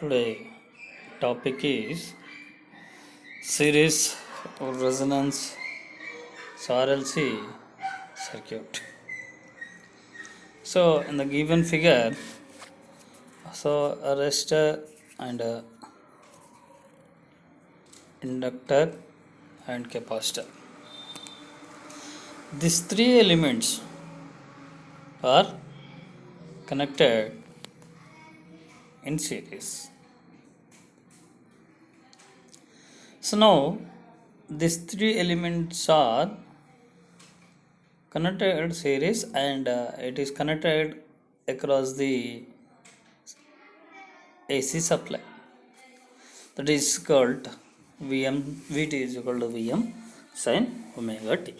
Today topic is series or resonance RLC circuit. So in the given figure, a resistor and a inductor and capacitor. These three elements are connected in series. So now these three elements are connected series and it is connected across the AC supply. That is called Vt is equal to Vm sin omega t.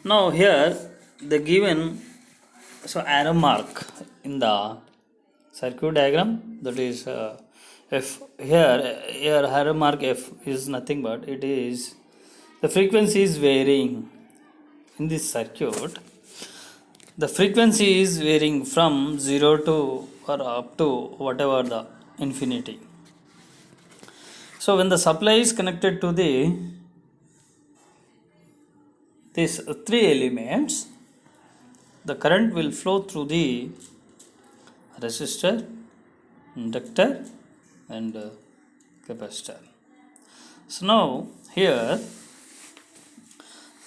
Now here the given arrow mark in the circuit diagram, that is F. Here arrow mark F is nothing but it is the frequency is varying in this circuit. The frequency is varying from 0 to or up to whatever the infinity. So when the supply is connected to these three elements, the current will flow through the resistor, inductor and capacitor. So now here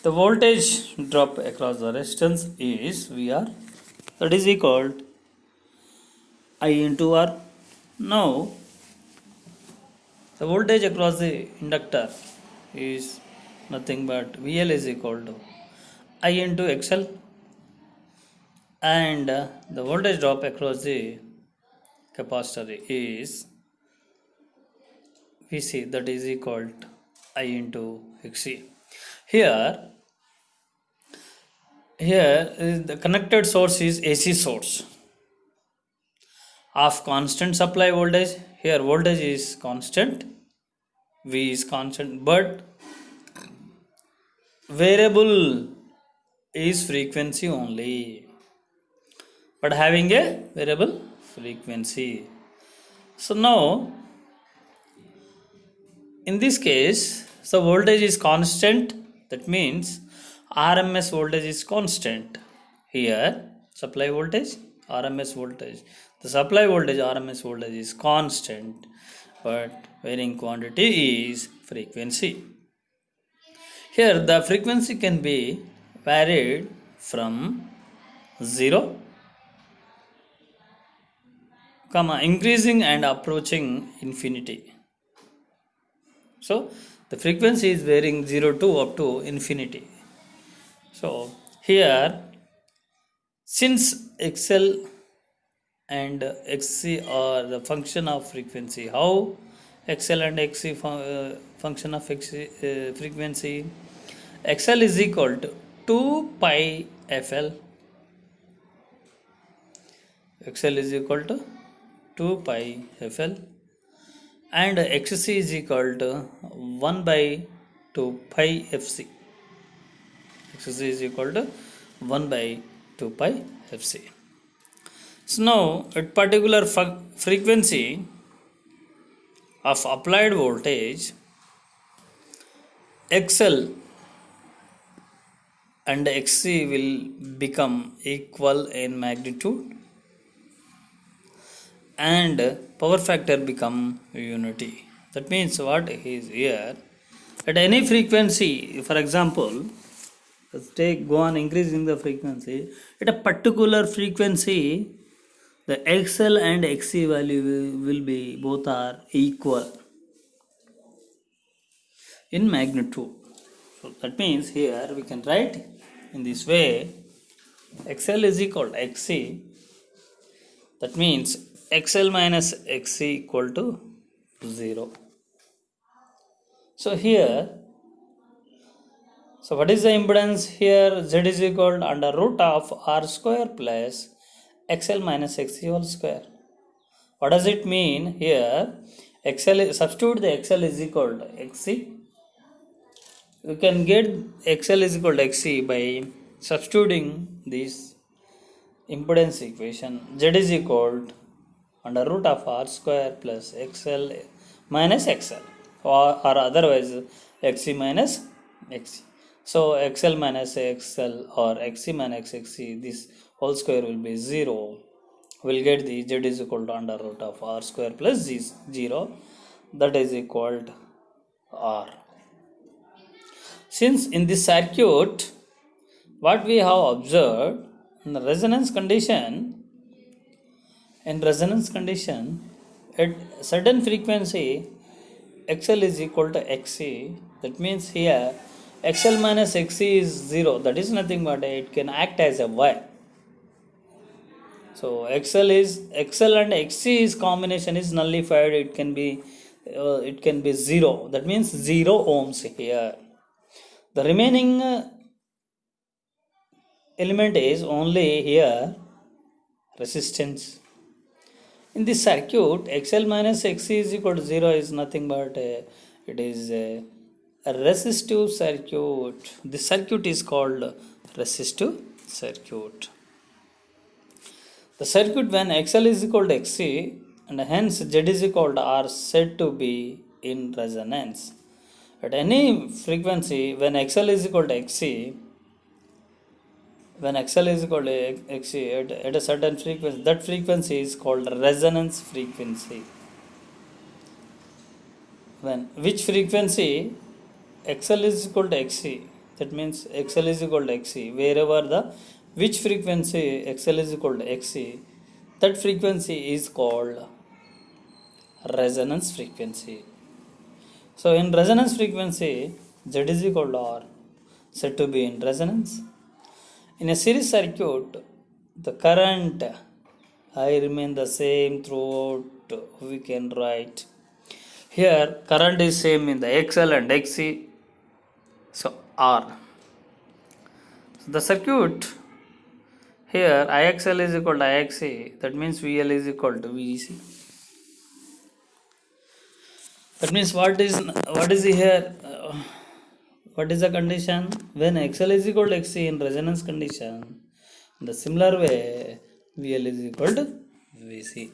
the voltage drop across the resistance is VR, that is equal to I into R. Now the voltage across the inductor is nothing but VL is equal to I into XL, and the voltage drop across the capacitor is VC, that is equal to I into XC. Here the connected source is AC source of constant supply voltage. Here voltage is constant, V is constant, but variable is frequency only, but having a variable frequency. So now in this case the voltage is constant, that means RMS voltage is constant. Here supply voltage, RMS voltage, the supply voltage RMS voltage is constant, but varying quantity is frequency. Here the frequency can be varied from 0, increasing and approaching infinity. So the frequency is varying 0 to up to infinity. So here, since XL and XC are the function of frequency, how XL and XC function of frequency? XL is equal to 2 pi FL. XL is equal to 2 pi FL and XC is equal to 1 by 2 pi FC. XC is equal to 1 by 2 pi FC. So now at particular frequency of applied voltage, XL and XC will become equal in magnitude and power factor become unity. That means what is here, at any frequency, for example, let's go on increasing the frequency, at a particular frequency the XL and XC value will be both are equal in magnitude. So that means here we can write in this way, XL is equal to XC, that means XL minus XC equal to 0. So here, so what is the impedance here? Z is equal to under root of R square plus XL minus XC whole square. What does it mean here? Substitute the XL is equal to XC. You can get XL is equal to XC by substituting this impedance equation. Z is equal to under root of r square plus xl minus xl, or otherwise xc minus xc. So xl minus xl or xc minus xc, this whole square will be 0. We'll get the z is equal to under root of r square plus 0, that is equal to r. Since in this circuit, what we have observed in the resonance condition, at certain frequency xl is equal to xc, that means here xl minus xc is 0, that is nothing but it can act as a y. So xl and xc is combination is nullified, it can be 0, that means 0 ohms here. The remaining element is only here resistance. In this circuit, xl minus xc is equal to 0 is nothing but it is a resistive circuit. This circuit is called resistive circuit. The circuit when xl is equal to xc and hence z is equal to r said to be in resonance. At any frequency when xl is equal to xc, at a certain frequency, that frequency is called resonance frequency. When which frequency xl is equal to xc, that means xl is equal to xc, wherever the which frequency xl is equal to xc, that frequency is called resonance frequency. So in resonance frequency, z is equal to r, said to be in resonance. In a series circuit, the current I remain the same throughout. We can write here current is same in the XL and XC, so R. So the circuit here IXL is equal to IXC, that means VL is equal to VC. That means what is here? What is the condition? When XL is equal to XC in resonance condition, in the similar way, VL is equal to VC.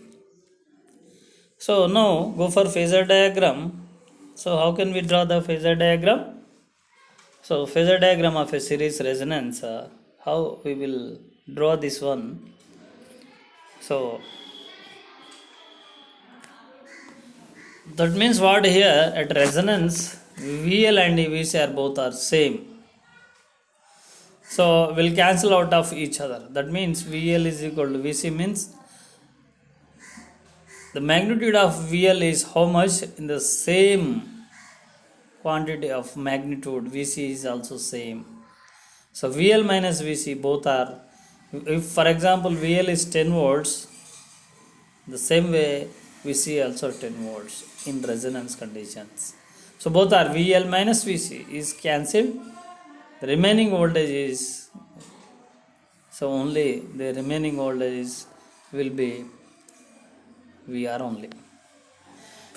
So now go for phasor diagram. So how can we draw the phasor diagram? So phasor diagram of a series resonance, how we will draw this one? So that means what here at resonance VL and VC are both are same. So we'll cancel out of each other. That means VL is equal to VC, means the magnitude of VL is how much in the same quantity of magnitude. VC is also same. So VL minus VC both are, if for example VL is 10 volts, the same way VC also 10 volts in resonance conditions. So both are VL minus VC is cancelled. The remaining voltage is, so only the remaining voltage will be VR only.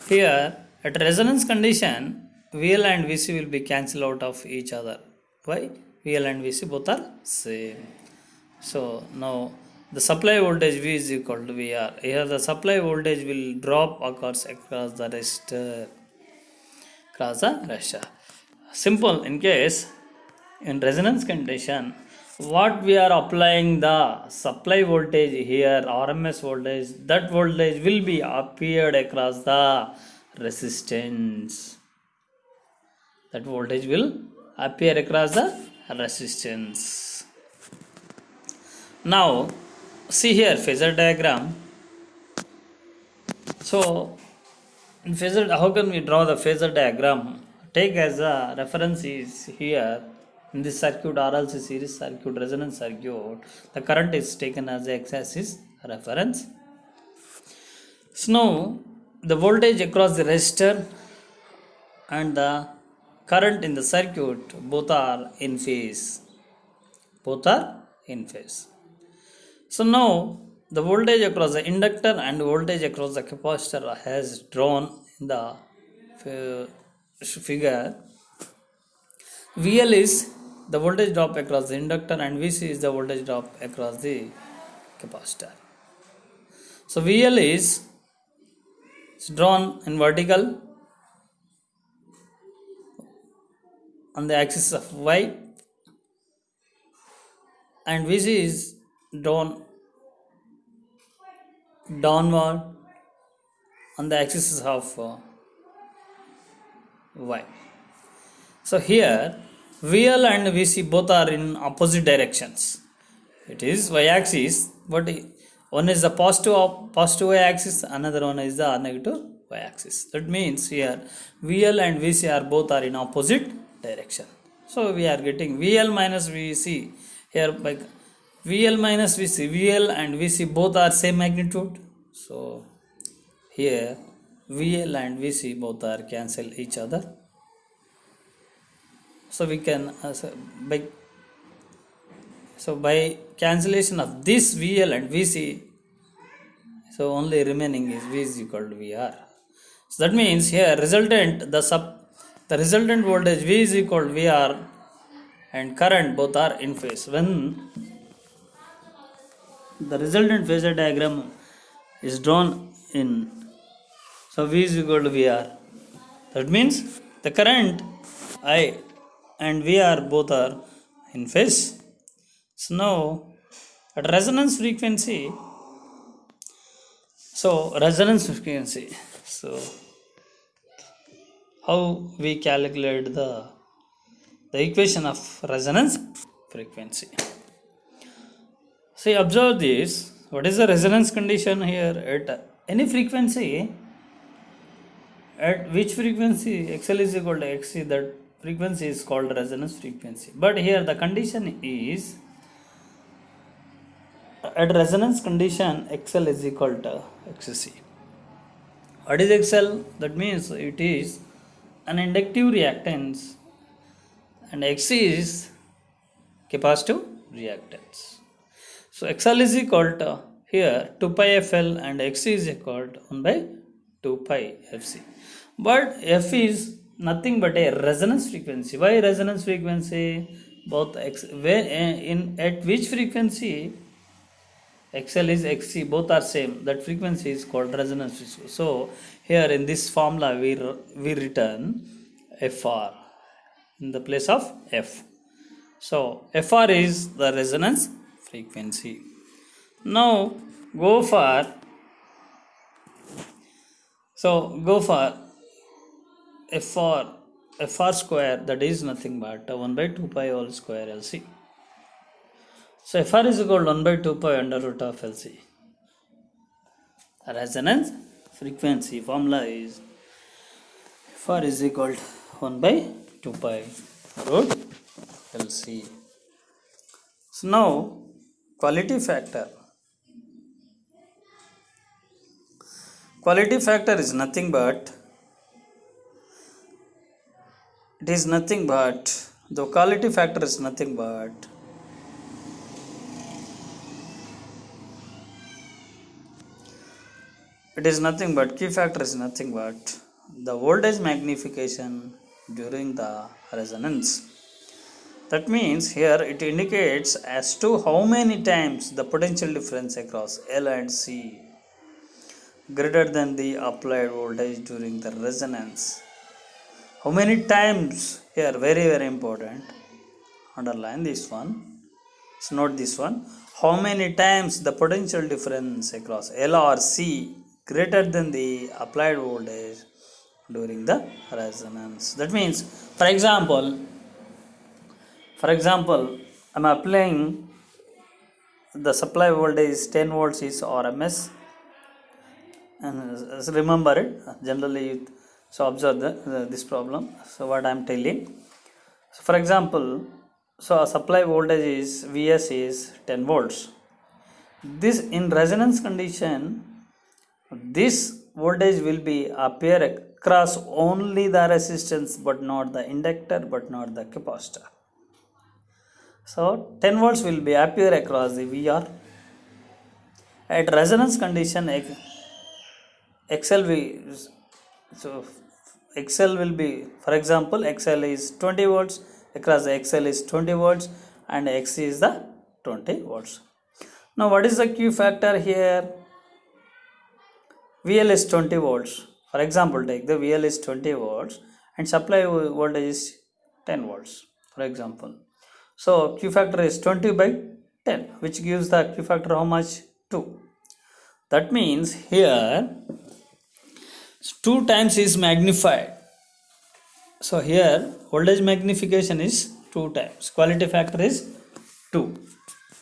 Here at resonance condition, VL and VC will be cancelled out of each other. Why? VL and VC both are same. So now the supply voltage V is equal to VR. Here the supply voltage will drop occurs across the resistor. Simple. In case in resonance condition, what we are applying the supply voltage here, RMS voltage, that voltage will be appeared across the resistance. That voltage will appear across the resistance. Now see here phasor diagram. So in phasor, how can we draw the phasor diagram? Take as a reference is here in this circuit RLC series circuit, resonance circuit, the current is taken as the x-axis reference. So now the voltage across the resistor and the current in the circuit both are in phase. So now the voltage across the inductor and voltage across the capacitor has drawn in the figure. VL is the voltage drop across the inductor and VC is the voltage drop across the capacitor. So VL is drawn in vertical on the axis of y, and VC is drawn downward on the axis of y. So here VL and VC both are in opposite directions. It is y axis, but one is the positive y axis, another one is the negative y axis. That means here VL and VC are both are in opposite direction. So we are getting VL minus VC here by VL minus VC. VL and VC both are same magnitude. So here VL and VC both are cancel each other. So we can by cancellation of this VL and VC, so only remaining is V is equal to VR. So that means here resultant the resultant voltage V is equal to VR and current both are in phase. When the resultant phasor diagram is drawn in, so V is equal to VR. That means the current I and VR both are in phase. So now at resonance frequency, so how we calculate the equation of resonance frequency. See, observe this. What is the resonance condition here? At any frequency, at which frequency XL is equal to XC, that frequency is called resonance frequency. But here the condition is at resonance condition XL is equal to XC. What is XL? That means it is an inductive reactance and XC is capacitive reactance. So XL is equal to here 2 pi FL and XC is equal to 1 by 2 pi FC. But F is nothing but a resonance frequency. Why resonance frequency? Both at which frequency XL is XC, both are same. That frequency is called resonance frequency. So here in this formula we return FR in the place of F. So FR is the resonance frequency. Now go for FR square, that is nothing but 1 by 2 pi whole square LC. So FR is equal to 1 by 2 pi under root of LC. Resonance frequency formula is FR is equal to 1 by 2 pi root LC. So now quality factor. Quality factor is nothing but the quality factor is nothing but key factor is nothing but the voltage magnification during the resonance. That means here it indicates as to how many times the potential difference across L and C greater than the applied voltage during the resonance. How many times here, very very important, underline this one. So note this one. How many times the potential difference across L or C greater than the applied voltage during the resonance. That means, for example, I am applying the supply voltage is 10 volts is RMS, and remember it generally. So observe this problem. So what I am telling. So for example, so a supply voltage is Vs is 10 volts. This in resonance condition, this voltage will be appear across only the resistance but not the inductor but not the capacitor. So 10 volts will be appear across the VR. At resonance condition XL will be, for example, XL is 20 volts, across the XL is 20 volts and XC is the 20 volts. Now what is the Q factor here? VL is 20 volts. For example, take the VL is 20 volts and supply voltage is 10 volts, for example. So Q factor is 20 by 10, which gives the Q factor how much? 2. That means here 2 times is magnified. So here voltage magnification is 2 times. Quality factor is 2.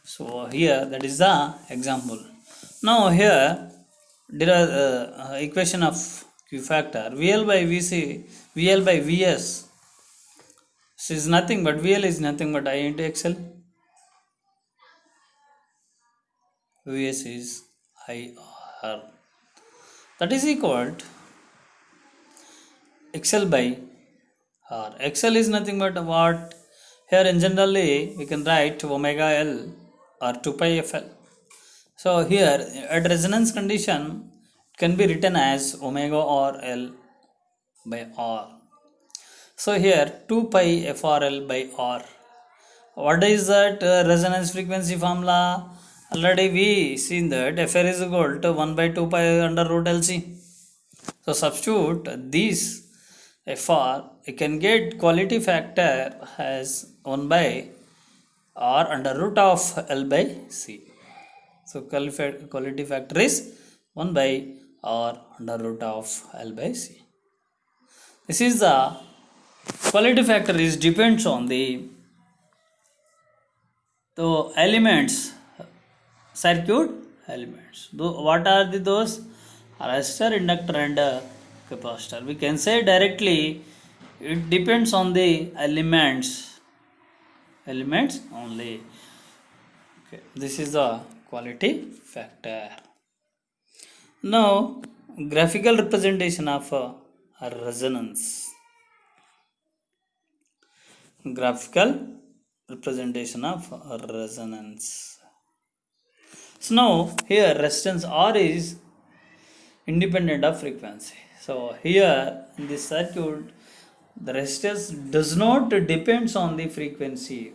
So here that is the example. Now here equation of Q factor VL by VC, VL by VS. This is nothing but VL is nothing but I into XL. VS is IR. That is equal to XL by R. XL is nothing but what? Here in generally we can write omega L or 2 pi FL. So here at resonance condition it can be written as omega or L by R. So here 2 pi FRL by R. What is that resonance frequency formula? Already we seen that FR is equal to 1 by 2 pi under root LC. So substitute this FR, you can get quality factor as 1 by R under root of L by C. So quality factor is 1 by R under root of L by C. This is the quality factor is depends on the elements, circuit elements. What are those? Resistor, inductor and capacitor. We can say directly it depends on the elements only. Okay, this is the quality factor. Now graphical representation of resonance. Graphical representation of resonance. So now here resistance R is independent of frequency. So here in this circuit the resistance does not depends on the frequency.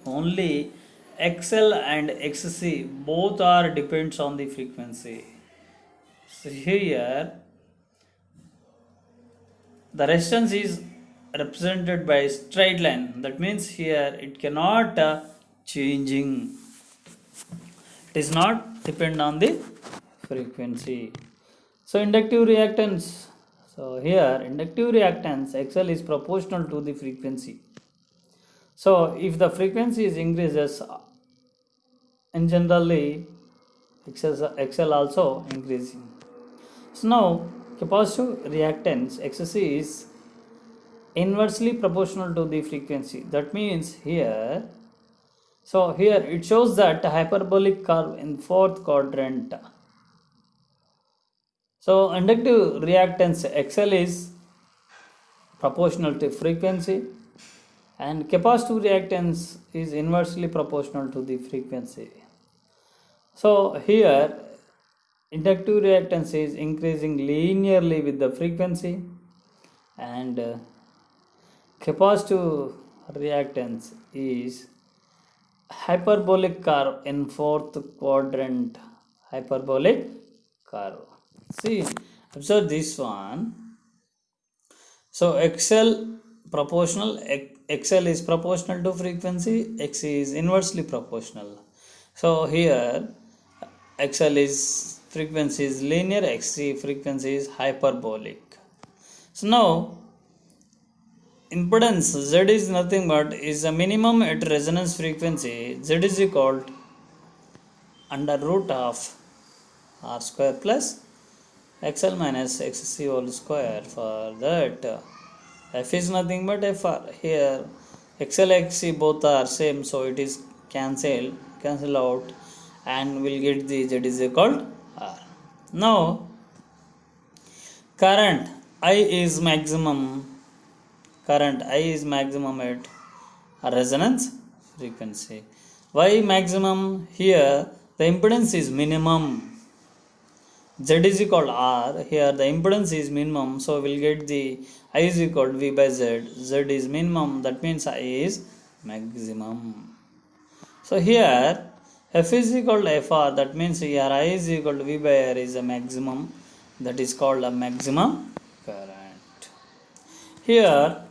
Only XL and XC both are depends on the frequency. So here the resistance is represented by straight line. That means here it cannot changing. It is not depend on the frequency. So inductive reactance. So here inductive reactance XL is proportional to the frequency. So if the frequency is increases, in generally XL also increasing. So now capacitive reactance XC is inversely proportional to the frequency. That means here, so here it shows that hyperbolic curve in fourth quadrant. So inductive reactance XL is proportional to frequency and capacitive reactance is inversely proportional to the frequency. So here inductive reactance is increasing linearly with the frequency and capacitive reactance is hyperbolic curve in fourth quadrant. Hyperbolic curve. See, observe this one. So XL proportional, XL is proportional to frequency, XC is inversely proportional. So here XL is frequency is linear, XC frequency is hyperbolic. So now impedance Z is nothing but is a minimum at resonance frequency. Z is equal to under root of R square plus XL minus XC whole square. For that F is nothing but FR. Here XL XC both are same, so it is cancel out and we'll get the Z is equal to R. Now current I is maximum at a resonance frequency. Why maximum? Here the impedance is minimum. Z is equal to R. Here the impedance is minimum, so we'll get the I is equal to V by Z. Z is minimum, that means I is maximum. So here F is equal to FR, that means here I is equal to V by R is a maximum. that is called a maximum current. Here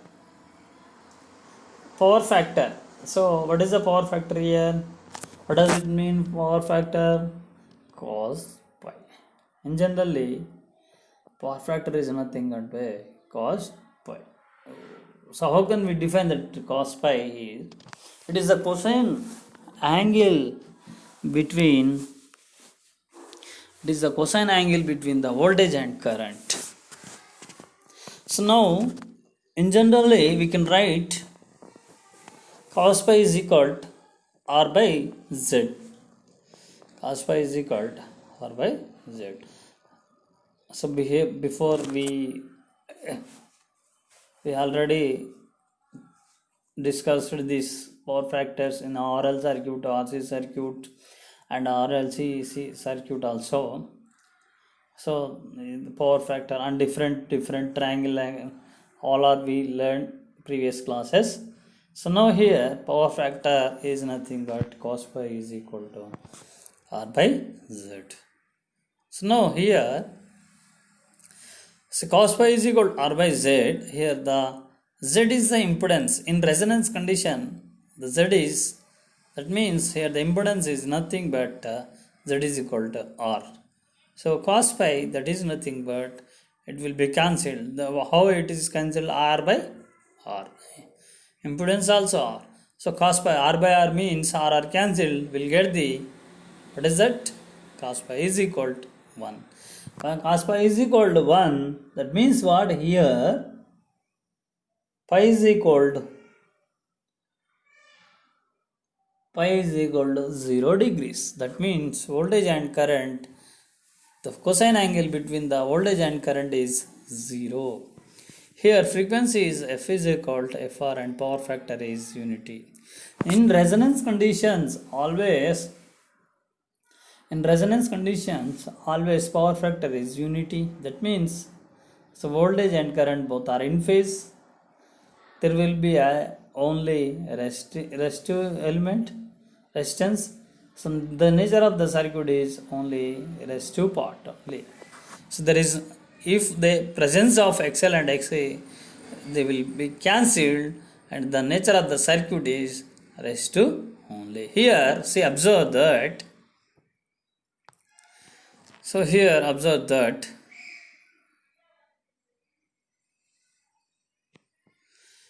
power factor. So what is the power factor here? What does it mean, power factor? Cos pi. In generally, power factor is nothing but cos pi. So how can we define that cos pi is? It is the cosine angle between the voltage and current. So now in generally we can write cos pi is equal to R by Z. Cos pi is equal to R by Z. So before we already discussed these power factors in RL circuit, RC circuit, and RLC circuit also. So the power factor and different triangle, all are we learned previous classes. So now here power factor is nothing but cos pi is equal to R by Z. So now here, so cos pi is equal to R by Z. Here the Z is the impedance. In resonance condition, the Z is, that means here the impedance is nothing but Z is equal to R. So cos pi, that is nothing but it will be cancelled. How it is cancelled? R by R. Impedance also R. So cos pi, R by R means R cancelled. We'll get the, what is that? Cos pi is equal to 1. Cos pi is equal to 1. That means what? Here pi is equal to 0 degrees. That means voltage and current, the cosine angle between the voltage and current is 0. Here frequency is F is equal to FR and power factor is unity. In resonance conditions always power factor is unity. That means so voltage and current both are in phase. There will be only resistive element, resistance. So the nature of the circuit is only resistive part only. So there is, if the presence of XL and XC, they will be cancelled, and the nature of the circuit is resistive only. Here, see, observe that. So here, observe that.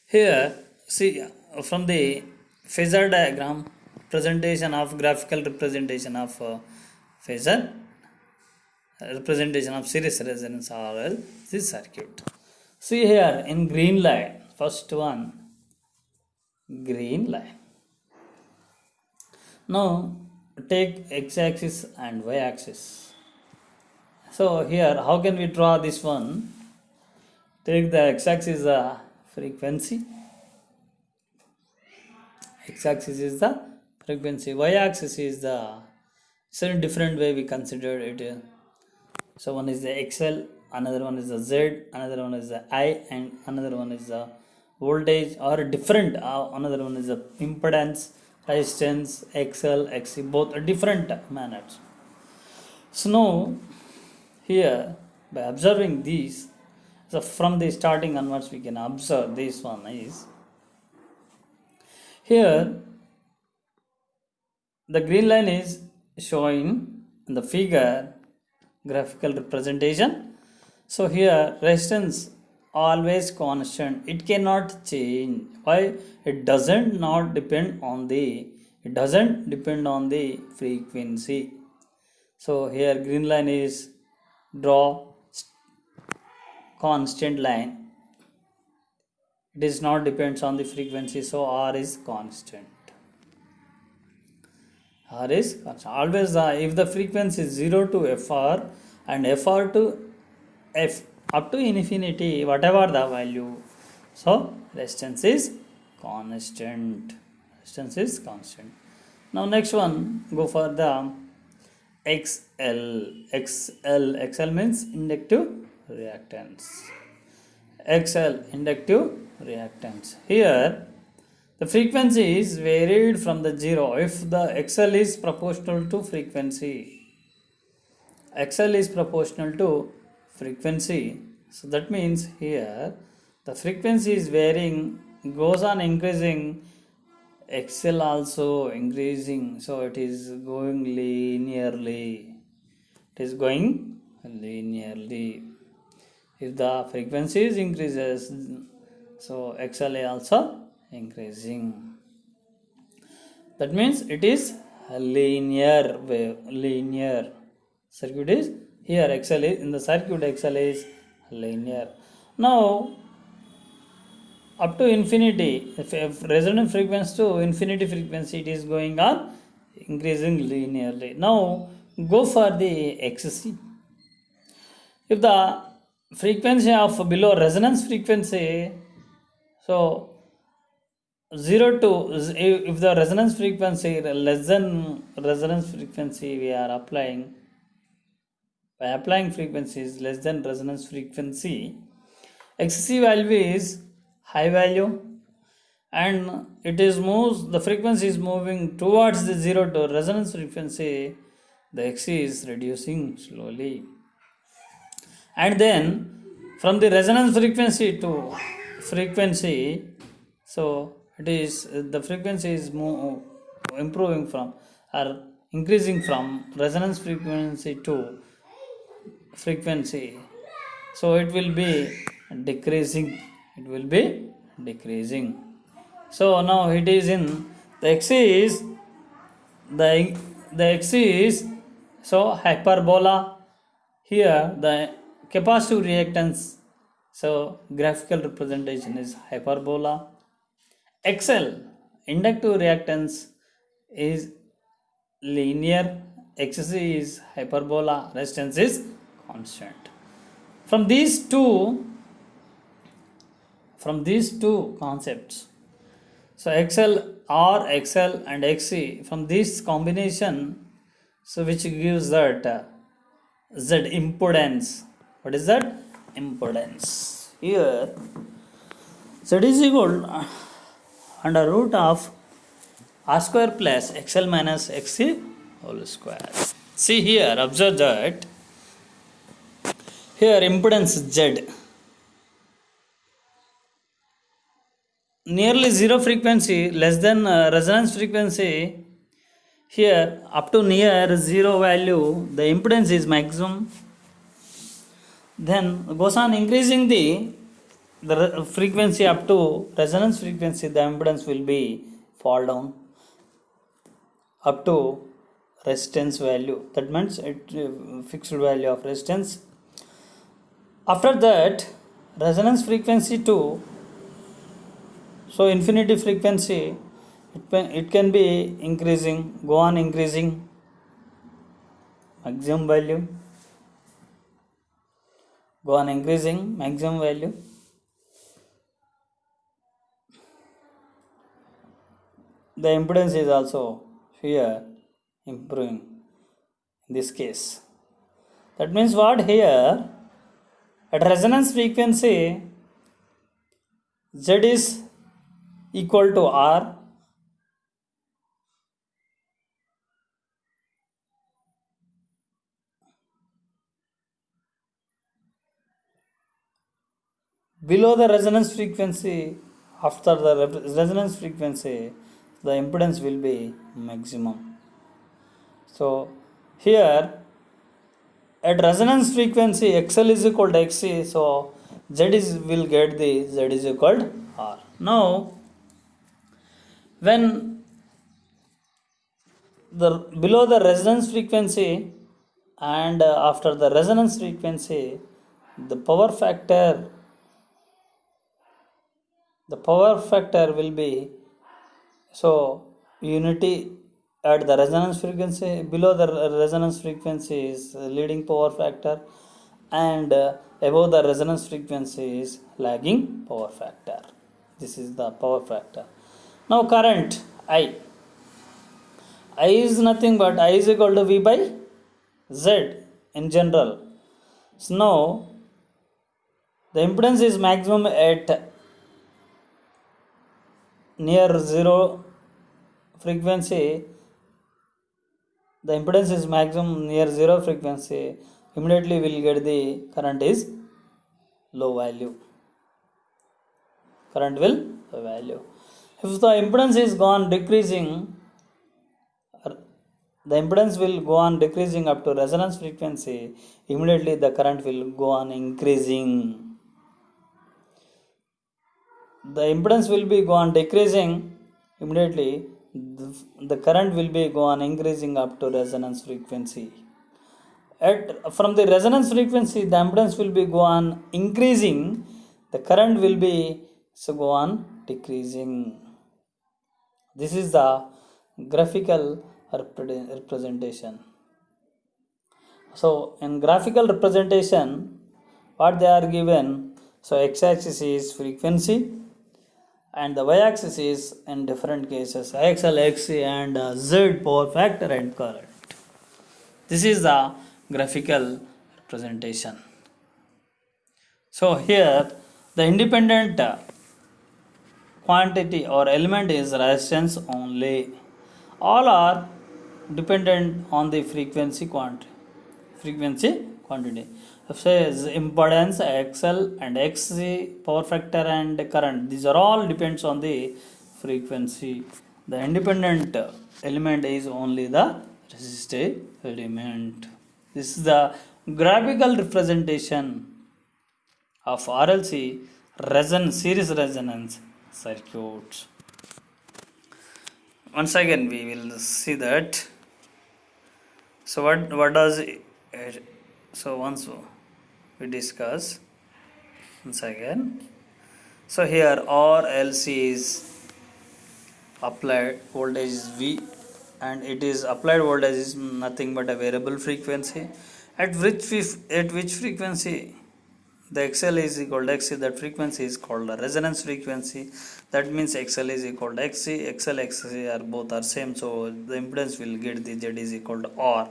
Here, see, from the phasor diagram, graphical representation of phasor, representation of series resonance RLC circuit. See here in green line, first one, green line. Now take x-axis and y-axis. So here, how can we draw this one? Take the x-axis the frequency. X-axis is the frequency. Y-axis is the, so in different way we consider it. So one is the XL, another one is the Z, another one is the I, and another one is the voltage, or different. Another one is the impedance, resistance, XL, XC, both are different manners. So now here by observing these, so from the starting onwards we can observe this one is, here the green line is showing in the figure graphical representation. So here resistance always constant, it cannot change. Why? It doesn't depend on the frequency. So here green line is draw constant line, it is not depends on the frequency, so R is constant. R is constant. Always if the frequency is 0 to FR and FR to F up to infinity, whatever the value, so resistance is constant. Now next one, go for the XL. XL means inductive reactance. XL, inductive reactance. Here the frequency is varied from the 0 if the XL is proportional to frequency. XL is proportional to frequency. So that means here the frequency is varying, goes on increasing, XL also increasing, so it is going linearly. It is going linearly. If the frequency is increases, so XL is also increasing. That means it is a linear wave, linear circuit is here. XL is in the circuit, XL is linear. Now up to infinity, if resonant frequency to infinity frequency, it is going on increasing linearly. Now go for the XC. If the frequency of below resonance frequency, so 0 to, if the resonance frequency less than resonance frequency we are applying, by applying frequencies less than resonance frequency, XC value is high value, and it is moves, the frequency is moving towards the 0 to resonance frequency, the XC is reducing slowly. And then from the resonance frequency to frequency, so it is the frequency is improving from or increasing from resonance frequency to frequency, so it will be decreasing, it will be decreasing. So now it is in the XC is the XC is so hyperbola. Here the capacitive reactance, so graphical representation is hyperbola. XL inductive reactance is linear, XC is hyperbola, resistance is constant. From these two concepts, so XL or XL and XC, from this combination, so which gives that Z impedance. What is that? Impedance. Here Z is equal under root of R square plus XL minus XC whole square. See here, observe that here impedance Z nearly zero frequency, less than resonance frequency. Here up to near zero value, the impedance is maximum. Then goes on increasing the frequency up to resonance frequency, the impedance will be fall down up to resistance value. That means it fixed value of resistance. After that, resonance frequency to so infinity frequency, it can be increasing, go on increasing maximum value, go on increasing maximum value. The impedance is also here improving in this case. That means what here at resonance frequency Z is equal to R, below the resonance frequency, after the resonance frequency, the impedance will be maximum. So here at resonance frequency XL is equal to XC, so will get the Z is equal to R. Now when the below the resonance frequency and after the resonance frequency, the power factor will be so unity at the resonance frequency. Below the resonance frequency is leading power factor, and above the resonance frequency is lagging power factor. This is the power factor. Now current I is nothing but I is equal to V by Z in general. So now the impedance is maximum at near zero frequency. The impedance is maximum near zero frequency. immediately we'll get the current is low value. Current will low value. If the impedance is gone decreasing, the impedance will go on decreasing up to resonance frequency, immediately the current will go on increasing. The impedance will be go on decreasing, immediately the current will be go on increasing up to resonance frequency. From the resonance frequency, the impedance will be go on increasing, the current will be go on decreasing. This is the graphical representation. So in graphical representation, what they are given, so x-axis is frequency and the y-axis is in different cases XL, XC and Z power factor and current. This is the graphical representation. So here the independent quantity or element is resistance only. All are dependent on the frequency quantity. If says impedance XL and XC, power factor and current, these are all depends on the frequency. The independent element is only the resistive element. This is the graphical representation of RLC series resonance circuits. Once again we will see that. So what does it, so once we discuss once again. So here RLC is applied voltage is V and it is applied voltage is nothing but a variable frequency at which frequency the XL is equal to XC, that frequency is called the resonance frequency. That means XL is equal to XC, XL, XC are both are same, so the impedance will get the Z is equal to R.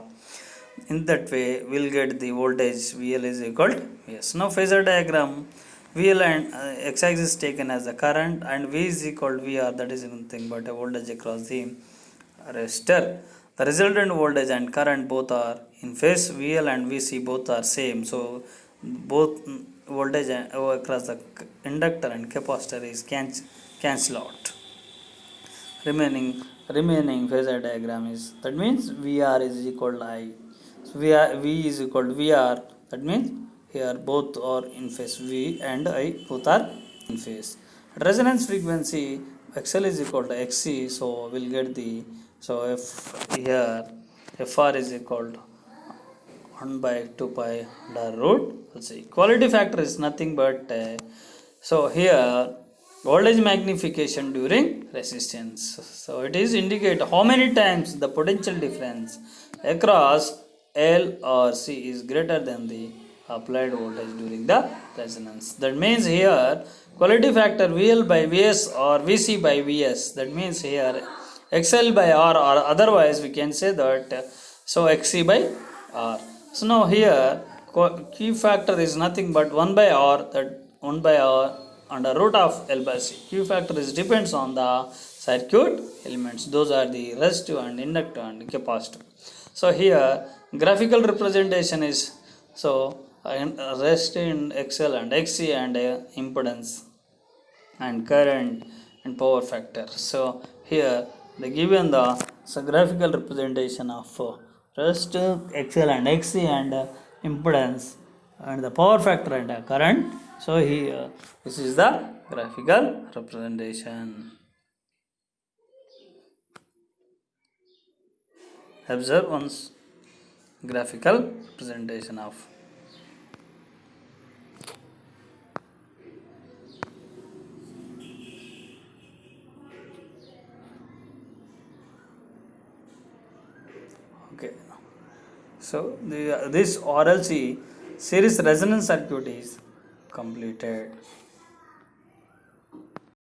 In that way we'll get the voltage VL is equal to Vs. Now phasor diagram, VL and x-axis taken as the current and V is equal to VR, that is nothing but a voltage across the resistor. The resultant voltage and current both are in phase. VL and VC both are same, so both voltage across the inductor and capacitor is cancel out. Remaining phasor diagram is, that means VR is equal to I. So V is equal to VR, that means here both are in phase, V and I both are in phase. Resonance frequency XL is equal to XC, so we'll get the, so if here FR is equal to 1 by 2 pi under root. Let's see, quality factor is nothing but so here voltage magnification during resistance. So it is indicate how many times the potential difference across L or C is greater than the applied voltage during the resonance. That means here quality factor VL by VS or VC by VS, that means here XL by R, or otherwise we can say that so XC by R. So now here Q factor is nothing but 1 by R, that 1 by R under root of L by C. Q factor is depends on the circuit elements, those are the resistive and inductor and capacitor. So here graphical representation is, so resistive in XL and XC and impedance and current and power factor. So here they given the graphical representation of resistive XL and XC and impedance and the power factor and current. So here this is the graphical representation. Observe once graphical representation of okay. So this RLC series resonance circuit is completed.